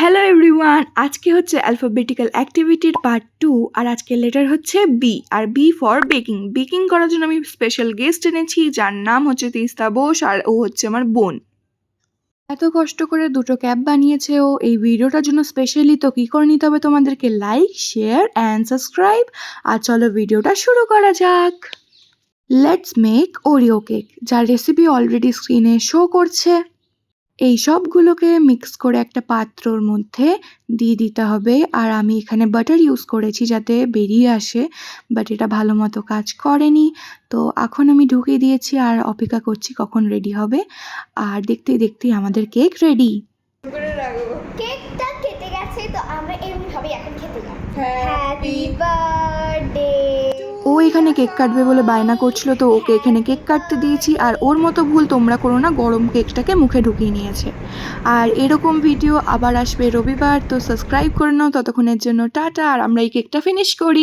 Hello everyone, আজকে হচ্ছে alphabetical অ্যাক্টিভিটির part 2 আর আজকের লেটার হচ্ছে বি আর বি ফর বেকিং। বেকিং করার জন্য আমি স্পেশাল গেস্ট এনেছি যার নাম হচ্ছে তিস্তা বোস আর ও হচ্ছে আমার বোন। এত কষ্ট করে দুটো ক্যাপ বানিয়েছে ও এই ভিডিওটার জন্য স্পেশালি। তো কী করে নিতে হবে তোমাদেরকে? Like, share and subscribe. আর চলো ভিডিওটা শুরু করা যাক। লেটস মেক ওরিও কেক, যার রেসিপি অলরেডি স্ক্রিনে শো করছে। এই সবগুলোকে মিক্স করে একটা পাত্রর মধ্যে দিয়ে দিতে হবে। আর আমি এখানে বাটার ইউজ করেছি যাতে বেরিয়ে আসে, বাট এটা ভালো মতো কাজ করেনি। তো এখন আমি ঢুকিয়ে দিয়েছি আর অপেক্ষা করছি কখন রেডি হবে। আর দেখতে দেখতেই আমাদের কেক রেডি। কেকটা কেটে গেছে, তো আমরা এমনি ভাবে এখন খেতে যাব। Happy birthday. ও এখানে কেক কাটবে বলে বায়না করছিল, তো ওকে এখানে কেক কাটতে দিয়েছি। আর ওর মতো ভুল তোমরা করো না, গরম কেকটাকে মুখে ঢুকিয়ে নিয়েছে। আর এরকম ভিডিও আবার আসবে রবিবার, তো সাবস্ক্রাইব করে নাও। ততক্ষণের জন্য টাটা। আর আমরা এই কেকটা ফিনিশ করি।